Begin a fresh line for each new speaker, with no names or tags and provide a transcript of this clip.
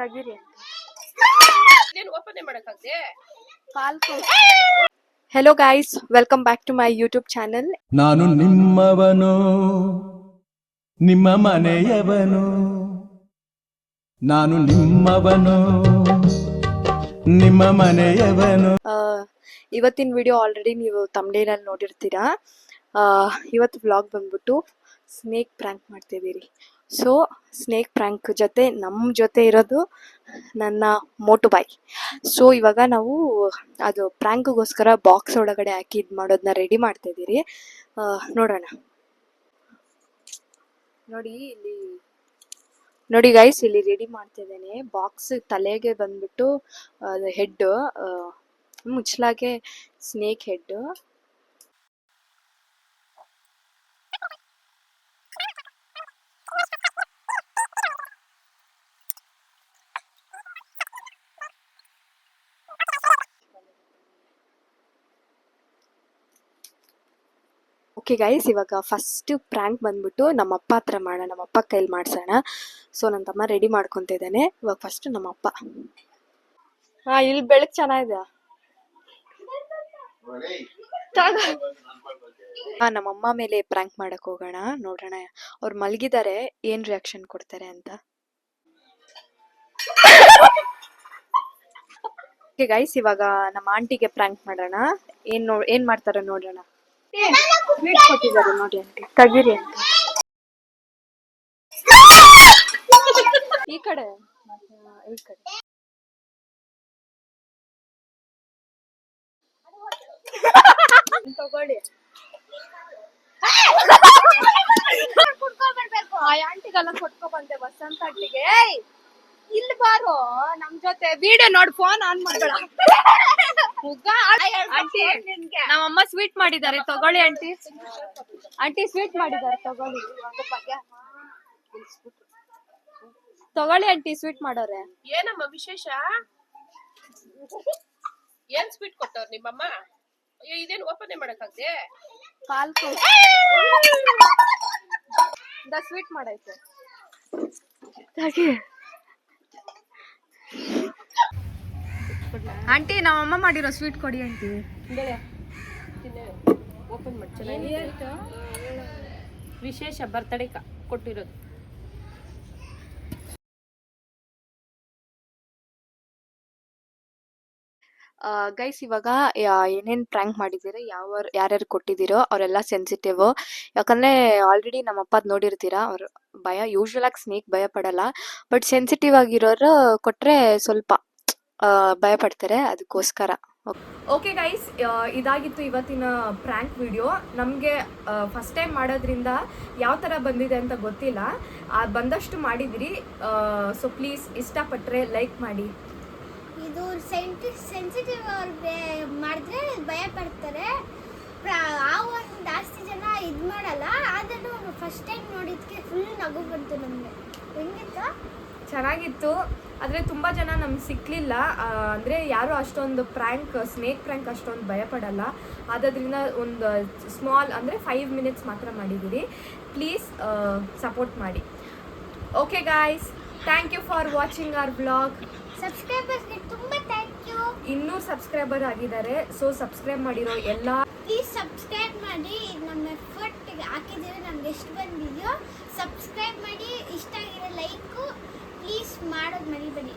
ತೆಗೀರಿ
hello guys, welcome back to my YouTube channel.
ನಾನು ನಿಮ್ಮವನು, ನಿಮ್ಮ ಮನೆಯವನು. ನಾನು ನಿಮ್ಮವನು, ನಿಮ್ಮ ಮನೆಯವನು.
ಇವತ್ತಿನ ವಿಡಿಯೋ ಆಲ್ರೆಡಿ ನೀವು ತಮ್ನೇಲಲ್ಲಿ ನೋಡಿರ್ತೀರಾ. ಇವತ್ತು ವ್ಲಾಗ್ ಬಂದ್ಬಿಟ್ಟು ಸ್ನೇಕ್ ಪ್ರ್ಯಾಂಕ್ ಮಾಡ್ತಿದ್ದೀರಿ. ಸೊ ಸ್ನೇಕ್ ಪ್ರ್ಯಾಂಕ್ ಜೊತೆ ನಮ್ಮ ಜೊತೆ ಇರೋದು ನನ್ನ ಮೋಟು ಬಾಯ್. ಸೊ ಇವಾಗ ನಾವು ಅದು ಪ್ರ್ಯಾಂಕ್ಗೋಸ್ಕರ ಬಾಕ್ಸ್ ಒಳಗಡೆ ಹಾಕಿ ಇದು ಮಾಡೋದನ್ನ ರೆಡಿ ಮಾಡ್ತಿದ್ದೀರಿ. ನೋಡೋಣ. ನೋಡಿ ಗೈಸ್, ಇಲ್ಲಿ ರೆಡಿ ಮಾಡ್ತಿದ್ದೇನೆ. ಬಾಕ್ಸ್ ತಲೆಗೆ ಬಂದ್ಬಿಟ್ಟು ಹೆಡ್, ಮುಚ್ಚಲಾಗೆ ಸ್ನೇಕ್ ಹೆಡ್. ಓಕೆ ಗೈಸ್, ಇವಾಗ ಫಸ್ಟ್ ಪ್ರ್ಯಾಂಕ್ ಬಂದ್ಬಿಟ್ಟು ನಮ್ಮಪ್ಪ ಹತ್ರ ಮಾಡೋಣ, ನಮ್ಮಪ್ಪ ಕೈಲಿ ಮಾಡ್ಸೋಣ. ಸೊ ನನ್ನ ತಮ್ಮ ರೆಡಿ ಮಾಡ್ಕೊತಿದ್ದಾನೆ. ಇವಾಗ ಫಸ್ಟ್ ನಮ್ಮಪ್ಪ. ಇಲ್ಲಿ ಬೆಳಕು ಚೆನ್ನಾಗಿದೆ. ನಮ್ಮಮ್ಮ ಮೇಲೆ ಪ್ರ್ಯಾಂಕ್ ಮಾಡಕ್ ಹೋಗೋಣ. ನೋಡೋಣ ಅವ್ರು ಮಲಗಿದ್ದಾರೆ, ಏನ್ ರಿಯಾಕ್ಷನ್ ಕೊಡ್ತಾರೆ ಅಂತ. ಓಕೆ ಗೈಸ್, ಇವಾಗ ನಮ್ಮ ಆಂಟಿಗೆ ಪ್ರ್ಯಾಂಕ್ ಮಾಡೋಣ. ಏನ್ ಮಾಡ್ತಾರ ನೋಡೋಣ. ಸ್ವೀಟ್ ಕೊಟ್ಟಿದ್ದಾರೆ ನೋಡಿ ಆಂಟಿ, ತೆಗೀರಿ ಅಂತ. ಈ ಕಡೆ ತಗೊಳ್ಳಿ. ಆಂಟಿಗೆಲ್ಲ ಕೊಟ್ಕೊ ಬಂದೆ, ವಸಂತ ಆಂಟಿಗೆ. ಇಲ್ಲಿ ಬಾರೋ ನಮ್ ಜೊತೆ ವಿಡಿಯೋ ನೋಡಿ, ಫೋನ್ ಆನ್ ಮಾಡ್ಬೇಡ. ಆಂಟಿ, ನಮ್ಮಮ್ಮ ಸ್ವೀಟ್ ಮಾಡಿದ್ದಾರೆ, ತಗೊಳ್ಳಿ ಆಂಟಿ. ಆಂಟಿ ಸ್ವೀಟ್ ಮಾಡಿದ್ದಾರೆ, ತಗೊಳ್ಳಿ. ತಗೊಳ್ಳಿ ಆಂಟಿ, ಸ್ವೀಟ್ ಮಾಡೋರೆ.
ಏನಮ್ಮ ವಿಶೇಷ? ಏನ್ ಸ್ವೀಟ್ ಕೊಟ್ಟವ್ರ ನಿಮ್ಮಮ್ಮ? ಇದೇನು ಓಪನ್ ಮಾಡಕ್ಕಾಗ್ದೆ?
ಪಾಲ್ಕು ಸ್ವೀಟ್ ಮಾಡೈತೆ. ಆಂಟಿ, ನಮ್ಮಮ್ಮ ಮಾಡಿರೋ ಸ್ವೀಟ್ ಕೊಡಿ ಆಂಟಿ.
ಓಪನ್ ಮಾಡಿ. ಚೆನ್ನಾಗಿ ವಿಶೇಷ ಬರ್ತಡೇ ಕೊಟ್ಟಿರೋದು.
ಗೈಸ್, ಇವಾಗ ಏನೇನ್ ಪ್ರ್ಯಾಂಕ್ ಮಾಡಿದ್ದೀರಾ, ಯಾರ್ಯಾರು ಕೊಟ್ಟಿದ್ದೀರೋ ಅವರೆಲ್ಲ ಸೆನ್ಸಿಟಿವ್. ಯಾಕಂದ್ರೆ ಆಲ್ರೆಡಿ ನಮ್ಮಪ್ಪ ನೋಡಿರ್ತೀರಾ. ಅವ್ರ ಭಯ, ಯೂಶುವಲ್ ಆಗಿ ಸ್ನೇಕ್ ಭಯ ಪಡಲ್ಲ, ಬಟ್ ಸೆನ್ಸಿಟಿವ್ ಆಗಿರೋರು ಕೊಟ್ರೆ ಸ್ವಲ್ಪ ಭಯ ಪಡ್ತಾರೆ, ಅದಕ್ಕೋಸ್ಕರ. ಓಕೆ ಗೈಸ್, ಇದಾಗಿತ್ತು ಇವತ್ತಿನ ಪ್ರ್ಯಾಂಕ್ ವಿಡಿಯೋ. ನಮಗೆ ಫಸ್ಟ್ ಟೈಮ್ ಮಾಡೋದ್ರಿಂದ ಯಾವ ಥರ ಬಂದಿದೆ ಅಂತ ಗೊತ್ತಿಲ್ಲ. ಬಂದಷ್ಟು ಮಾಡಿದಿರಿ. ಸೊ ಪ್ಲೀಸ್ ಇಷ್ಟಪಟ್ಟರೆ ಲೈಕ್ ಮಾಡಿ.
ಇದು ಸೆನ್ಸಿಟಿವ್ ಅವ್ರಿಗೆ ಮಾಡಿದ್ರೆ ಭಯ ಪಡ್ತಾರೆ. ಒಂದು ಜಾಸ್ತಿ ಜನ ಇದು ಮಾಡಲ್ಲ. ಆದ್ರೂ ಫಸ್ಟ್ ಟೈಮ್ ನೋಡಿದ್ಕೆ ಫುಲ್ ನಗು ಬಂತು ನಮಗೆ. ಹೆಂಗಿತ್ತು?
ಚೆನ್ನಾಗಿತ್ತು. ಆದರೆ ತುಂಬ ಜನ ನಮ್ಗೆ ಸಿಕ್ಕಲಿಲ್ಲ. ಅಂದರೆ ಯಾರು ಅಷ್ಟೊಂದು ಸ್ನೇಕ್ ಪ್ರ್ಯಾಂಕ್ ಅಷ್ಟೊಂದು ಭಯ ಪಡಲ್ಲ. ಆದ್ರಿಂದ ಒಂದು ಸ್ಮಾಲ್ ಅಂದರೆ 5 ಮಿನಿಟ್ಸ್ ಮಾತ್ರ ಮಾಡಿದ್ದೀರಿ. ಪ್ಲೀಸ್ ಸಪೋರ್ಟ್ ಮಾಡಿ. Okay guys, thank you for watching our vlog.
ಸಬ್ಸ್ಕ್ರೈಬರ್ಸ್ಗೆ ತುಂಬ ಥ್ಯಾಂಕ್ ಯು.
200 ಸಬ್ಸ್ಕ್ರೈಬರ್ ಆಗಿದ್ದಾರೆ. ಸೊ ಸಬ್ಸ್ಕ್ರೈಬ್ ಮಾಡಿರೋ ಎಲ್ಲ
ಪ್ಲೀಸ್ ಸಬ್ಸ್ಕ್ರೈಬ್ ಮಾಡಿ. ನಮ್ಮ ಎಫರ್ಟ್ಗೆ ಹಾಕಿದ್ದೀವಿ, ನಮ್ಗೆ ಎಷ್ಟು ಬಂದಿದೆಯೋ ಸಬ್ಸ್ಕ್ರೈಬ್ ಮಾಡಿ. ಇಷ್ಟ ಆಗಿರೋ ಲೈಕು ಪ್ಲೀಸ್ ಮಾಡೋದು ಮರಿಬೇಡಿ.